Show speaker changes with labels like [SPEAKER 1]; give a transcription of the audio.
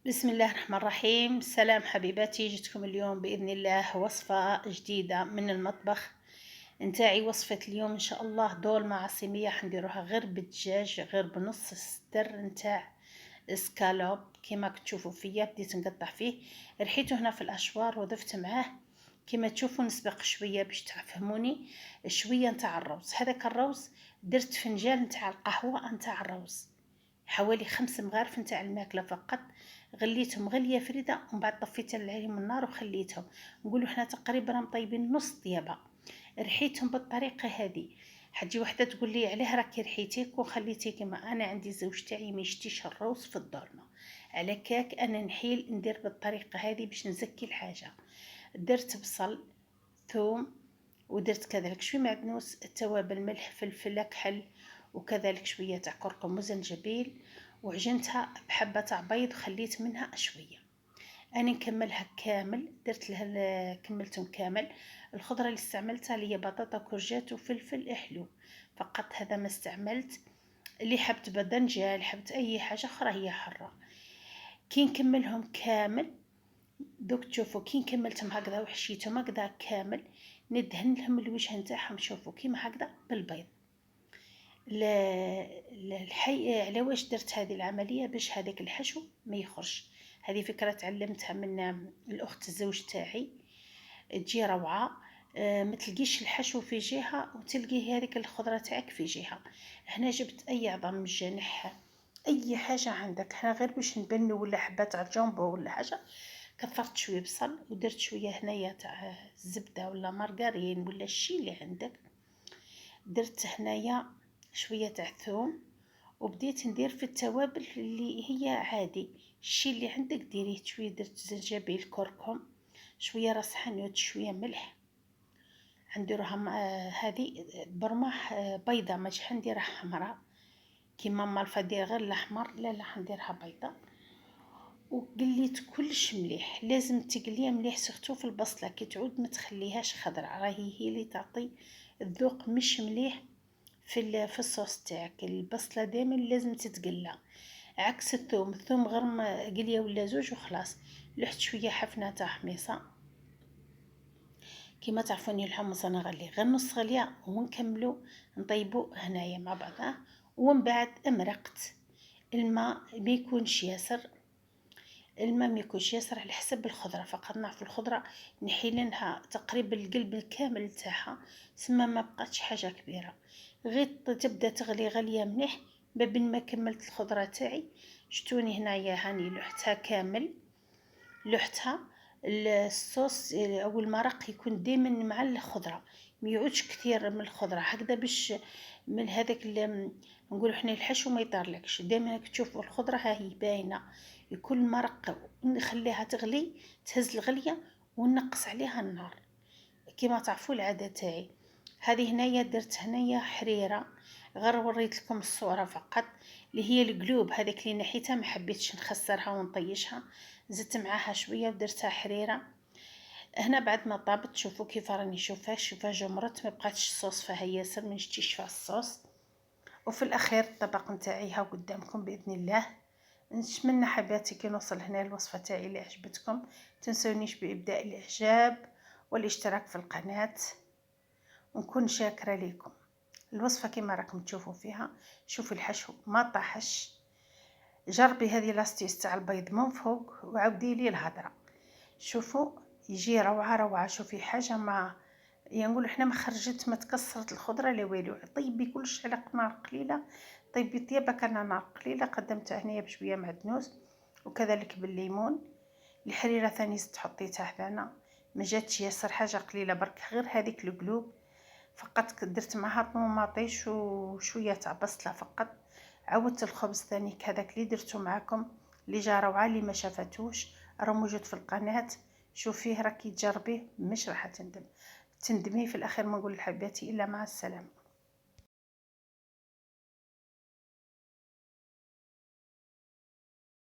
[SPEAKER 1] بسم الله الرحمن الرحيم. سلام حبيباتي، جيتكم اليوم بإذن الله وصفة جديدة من المطبخ نتاعي. وصفة اليوم إن شاء الله دولمة عصيمية حنديروها غير بالدجاج، غير بنص الصدر نتاع سكالوب كما تشوفوا فيا. بديت نقطع فيه، رحيته هنا في الأشوار وضفت معاه كما تشوفوا نسبق شوية باش تفهموني شوية نتاع الروز. هذاك الروز درت فنجان نتاع القهوة نتاع الروز، حوالي 5 مغارف نتاع الماكله فقط. غليتهم غليه فريده ومن بعد طفيت عليهم النار وخليتهم، نقولوا حنا تقريبا مطيبين نص طيابه. رحيتهم بالطريقه هذه. حتجي وحده تقول لي علاه راكي رحيتيك وخليتي كما انا عندي زوج تاعي ما يشتيش الروز في الدولمه، على كاك انا نحيل ندير بالطريقه هذه باش نزكي الحاجه. درت بصل، ثوم، ودرت كذلك شويه معدنوس، التوابل، ملح، فلفل، كحل، وكذلك شويه تاع كركم وزنجبيل، وعجنتها بحبه تاع بيض وخليت منها شويه. انا نكملها كامل، درت لها كملتهم كامل. الخضره اللي استعملتها اللي هي بطاطا كورجات وفلفل حلو فقط، هذا ما استعملت. اللي حبت باذنجان، حبت اي حاجه اخرى هي حره. كي نكملهم كامل دوك تشوفوا كي كملتهم هكذا وحشيتهم هكذا كامل، ندهن لهم الوجه نتاعهم. شوفوا كيما هكذا بالبيض. الحي على واش درت هذه العمليه؟ باش هذاك الحشو ما يخرج. هذه فكره تعلمتها من الاخت الزوج تاعي، تجي روعه. ما تلقيش الحشو في جهه وتلقي هذيك الخضره تاعك في جهه. هنا جبت اي عظم جنح، اي حاجه عندك هنا غير باش نبنو، ولا حبه تاع جامبو ولا حاجه. كثرت شويه بصل ودرت شويه هنايا تاع الزبده ولا مارغرين ولا الشي اللي عندك. درت هنايا شويه تاع ثوم، وبديت ندير في التوابل اللي هي عادي الشي اللي عندك ديريه. شويه درت زنجبيل، كركم، شويه راس حنوت، شويه ملح. نديروها هذه برماح بيضه، ماشي حنديرها حمراء كيما مالفا دير غير الاحمر، لا حنديرها بيضه. وقليت كلش مليح، لازم تقليه مليح سورتو في البصله، كي تعود ما تخليهاش خضراء، راهي هي اللي تعطي الذوق مش مليح في الصوص تاعك. البصله دائما لازم تتقلى عكس الثوم. الثوم غير ما قليه ولا زوج وخلاص. لحت شويه حفنه تاع حميصه، كيما تعرفوني الحمص انا غلي غير نص غليه ونكملو نطيبو هنايا مع بعض. ومن بعد امرقت الماء ما يكونش ياسر، الماء ما يكونش ياسر على حسب الخضره فقط. نعرف الخضره نحيلنها تقريبا القلب الكامل تاعها، ثم ما بقاتش حاجه كبيره. غير تبدا تغلي غليه مليح بين ما كملت الخضره تاعي. شتوني هنايا هاني لحتها كامل، لحتها. الصوص او المرق يكون دائما مع الخضره، ما يعودش كثير من الخضره هكذا باش من هذاك نقول احنا الحشو ما يطارلكش. دائما تشوفوا الخضره ها هي باينه. يكون المرق نخليها تغلي، تهز الغليه ونقص عليها النار كما تعرفوا العاده تاعي. هذه هنايا درت هنايا حريره، غير وريت لكم الصوره فقط، اللي هي القلوب هذيك اللي نحيتها ما حبيتش نخسرها ونطيشها، زدت معاها شويه ودرتها حريره. هنا بعد ما طابت شوفوا كيف راني شوفها جمرت، ما بقاتش الصوص فيها ياسر، ما نشتيش فيها الصوص. وفي الاخير الطبق نتاعي ها قدامكم باذن الله. نتمنى حباتي كي نوصل هنا الوصفه تاعي اللي عجبتكم تنسونيش بابداء الاعجاب والاشتراك في القناه، ونكون شاكره لكم. الوصفه كما راكم تشوفوا فيها، شوفوا الحشو ما طاحش. جربي هذه لاستيس تاع البيض من فوق وعاودي لي الهضره. شوفوا يجي روعه روعه. شوفي حاجه ما نقول احنا ما خرجت ما تكسرت الخضره لا والو. طيبي كلش على نار قليله، طيبي طيابك على نار قليله. قدمتها هنايا بشويه معدنوس وكذلك بالليمون. الحريره ثاني تحطيتها هنا، ما جاتش ياسر، حاجه قليله برك، غير هذيك القلوب فقط. درت معها طوماطيش وشويه تاع بصله فقط. عودت الخبز ثاني هذاك اللي درته معكم اللي جا روعه. اللي ما شافتوش راه موجود في القناه، شوفيه راكي تجربيه مش راح تندمي في الاخير. ما نقول لحباتي الا مع السلامه.